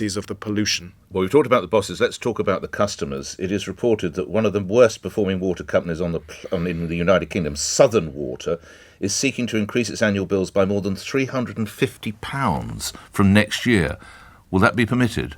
of the pollution. Well, we've talked about the bosses. Let's talk about the customers. It is reported that one of the worst performing water companies in the United Kingdom, Southern Water, is seeking to increase its annual bills by more than £350 from next year. Will that be permitted?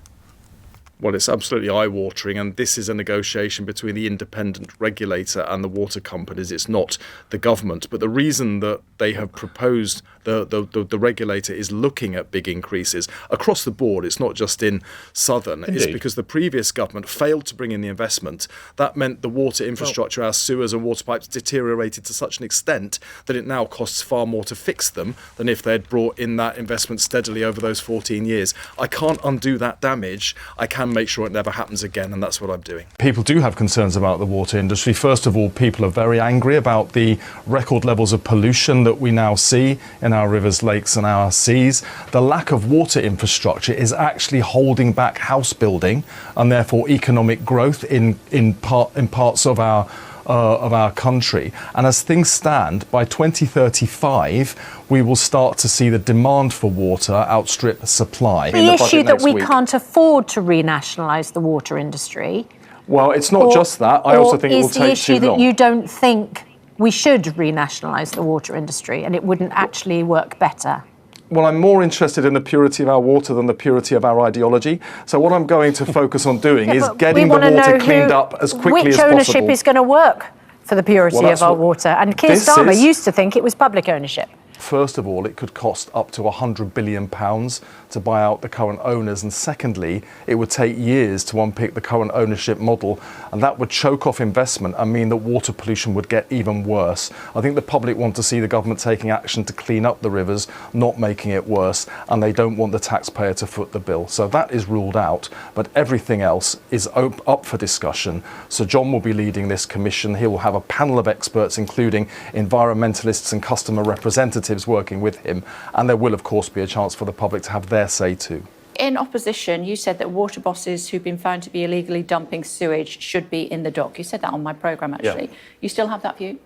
Well, it's absolutely eye-watering, and this is a negotiation between the independent regulator and the water companies. It's not the government. But the reason that they have proposed, the regulator is looking at big increases across the board, it's not just in Southern, is because the previous government failed to bring in the investment. That meant the water infrastructure, our sewers and water pipes, deteriorated to such an extent that it now costs far more to fix them than if they had brought in that investment steadily over those 14 years. I can't undo that damage. I can make sure it never happens again, and that's what I'm doing. People do have concerns about the water industry. First of all, people are very angry about the record levels of pollution that we now see in our rivers, lakes and our seas. The lack of water infrastructure is actually holding back house building and therefore economic growth in parts of our country. And as things stand, by 2035, we will start to see the demand for water outstrip supply. The issue that we can't afford to renationalise the water industry. Well, it's not just that. I also think it will take too long. Is the issue that you don't think we should renationalise the water industry and it wouldn't actually work better? Well, I'm more interested in the purity of our water than the purity of our ideology. So what I'm going to focus on doing is getting the water cleaned up as quickly as possible. Which ownership is going to work for the purity of our water? And Keir Starmer used to think it was public ownership. First of all, it could cost up to £100 billion to buy out the current owners. And secondly, it would take years to unpick the current ownership model. And that would choke off investment and mean that water pollution would get even worse. I think the public want to see the government taking action to clean up the rivers, not making it worse. And they don't want the taxpayer to foot the bill. So that is ruled out. But everything else is up for discussion. So John will be leading this commission. He will have a panel of experts, including environmentalists and customer representatives working with him, and there will of course be a chance for the public to have their say too. In opposition, you said that water bosses who've been found to be illegally dumping sewage should be in the dock. You said that on my programme actually. Yeah. You still have that view?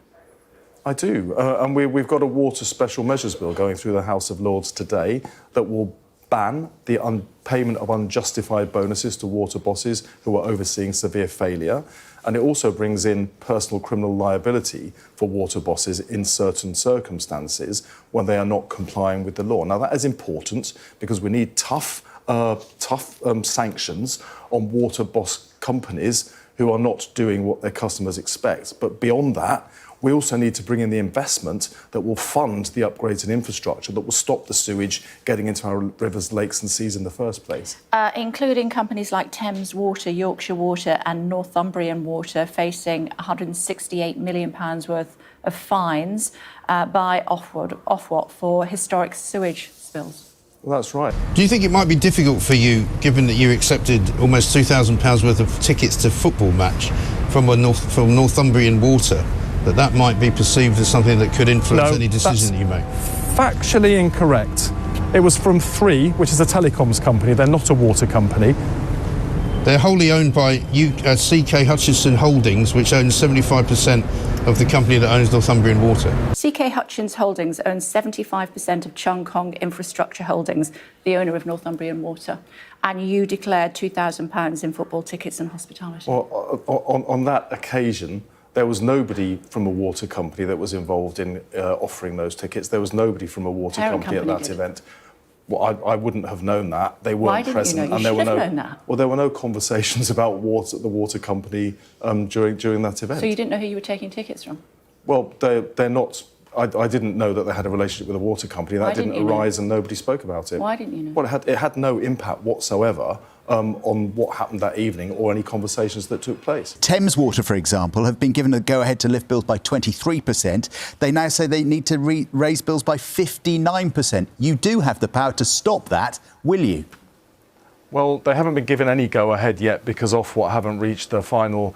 I do, and we've got a water special measures bill going through the House of Lords today that will ban the payment of unjustified bonuses to water bosses who are overseeing severe failure. And it also brings in personal criminal liability for water bosses in certain circumstances when they are not complying with the law. Now, that is important because we need tough sanctions on water boss companies who are not doing what their customers expect. But beyond that, we also need to bring in the investment that will fund the upgrades in infrastructure that will stop the sewage getting into our rivers, lakes and seas in the first place. Including companies like Thames Water, Yorkshire Water and Northumbrian Water facing £168 million worth of fines by Ofwat for historic sewage spills. Well, that's right. Do you think it might be difficult for you, given that you accepted almost £2,000 worth of tickets to a football match from Northumbrian Water, that might be perceived as something that could influence any decision that you make? Factually incorrect. It was from Three, which is a telecoms company. They're not a water company. They're wholly owned by CK Hutchison Holdings, which owns 75% of the company that owns Northumbrian Water. CK Hutchins Holdings owns 75% of Chung Kong Infrastructure Holdings, the owner of Northumbrian Water. And you declared £2,000 in football tickets and hospitality. Well, on that occasion, there was nobody from a water company that was involved in offering those tickets. There was nobody from a water company at that event. Well, I wouldn't have known that. They weren't present. Why didn't you know? You should have known that. Well, there were no conversations about the water company during that event. So you didn't know who you were taking tickets from? Well, they're not. I didn't know that they had a relationship with a water company. That didn't arise and nobody spoke about it. Why didn't you know? Well, it had no impact whatsoever on what happened that evening or any conversations that took place. Thames Water, for example, have been given a go-ahead to lift bills by 23%. They now say they need to raise bills by 59%. You do have the power to stop that, will you? Well, they haven't been given any go-ahead yet because Ofwat haven't reached the final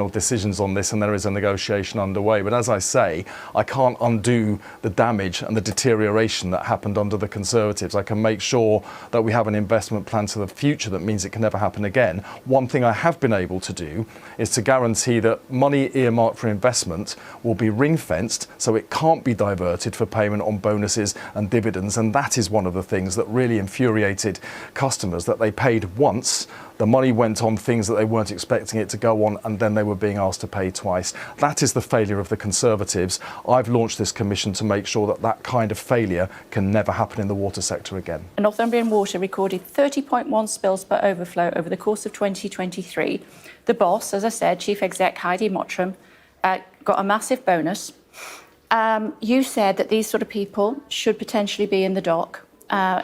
decisions on this, and there is a negotiation underway. But as I say, I can't undo the damage and the deterioration that happened under the Conservatives. I can make sure that we have an investment plan to the future that means it can never happen again. One thing I have been able to do is to guarantee that money earmarked for investment will be ring-fenced so it can't be diverted for payment on bonuses and dividends. And that is one of the things that really infuriated customers, that they paid once. The money went on things that they weren't expecting it to go on, and then they were being asked to pay twice. That is the failure of the Conservatives. I've launched this commission to make sure that that kind of failure can never happen in the water sector again. Northumbrian Water recorded 30.1 spills per overflow over the course of 2023. The boss, as I said, Chief Exec Heidi Mottram, got a massive bonus. You said that these sort of people should potentially be in the dock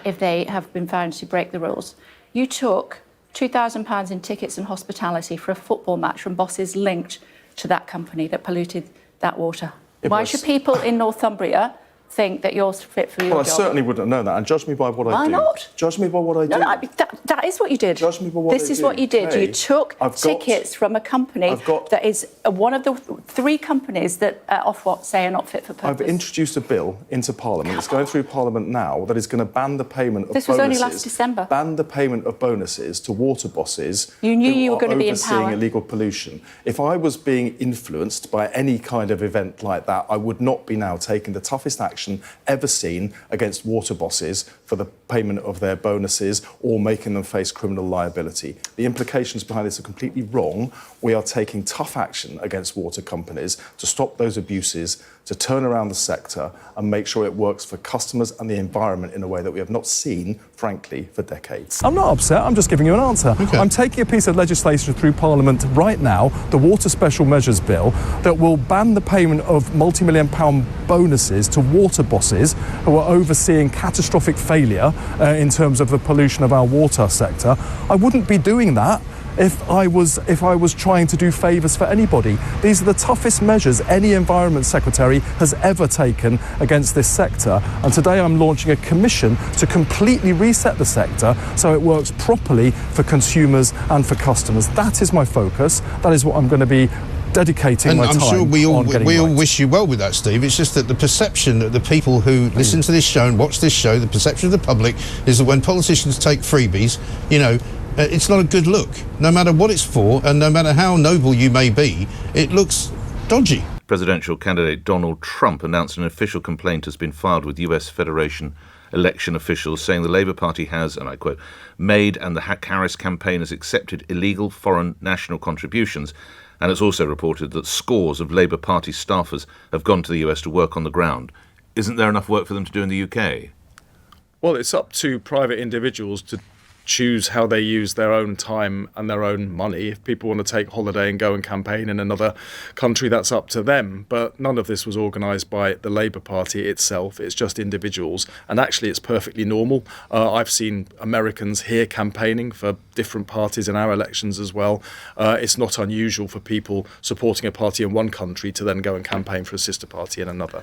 if they have been found to break the rules. You took £2,000 in tickets and hospitality for a football match from bosses linked to that company that polluted that water. Why should people in Northumbria think that you're fit for your job? Well, I certainly wouldn't know that, and judge me by what I do. Why not? Judge me by what I do. No, that is what you did. Judge me by what I do. This is what you did. Okay. You took tickets from a company that is one of the 3 companies that Ofwat say are not fit for purpose. I've introduced a bill into Parliament. It's going through Parliament now that is going to ban the payment of bonuses. This was only last December. Ban the payment of bonuses to water bosses. You knew you were going to be in power. Overseeing illegal pollution. If I was being influenced by any kind of event like that, I would not be now taking the toughest action ever seen against water bosses for the payment of their bonuses or making them face criminal liability. The implications behind this are completely wrong. We are taking tough action against water companies to stop those abuses, to turn around the sector and make sure it works for customers and the environment in a way that we have not seen, frankly, for decades. I'm not upset, I'm just giving you an answer. Okay. I'm taking a piece of legislation through Parliament right now, the Water Special Measures Bill, that will ban the payment of multi-million-pound bonuses to water bosses who are overseeing catastrophic failure in terms of the pollution of our water sector. I wouldn't be doing that if I was trying to do favours for anybody. These are the toughest measures any Environment Secretary has ever taken against this sector, and today I'm launching a commission to completely reset the sector so it works properly for consumers and for customers. That is my focus. That is what I'm going to be dedicating my time. And I'm sure we all right. wish you well with that, Steve. It's just that the perception that the people who listen to this show and watch this show, the perception of the public is that when politicians take freebies, it's not a good look. No matter what it's for, and no matter how noble you may be, it looks dodgy. Presidential candidate Donald Trump announced an official complaint has been filed with US Federation election officials saying the Labour Party has, and I quote, made and the Harris campaign has accepted illegal foreign national contributions. And it's also reported that scores of Labour Party staffers have gone to the US to work on the ground. Isn't there enough work for them to do in the UK? Well, it's up to private individuals to choose how they use their own time and their own money. If people want to take holiday and go and campaign in another country, that's up to them. But none of this was organised by the Labour Party itself. It's just individuals. And actually, it's perfectly normal. I've seen Americans here campaigning for different parties in our elections as well. It's not unusual for people supporting a party in one country to then go and campaign for a sister party in another.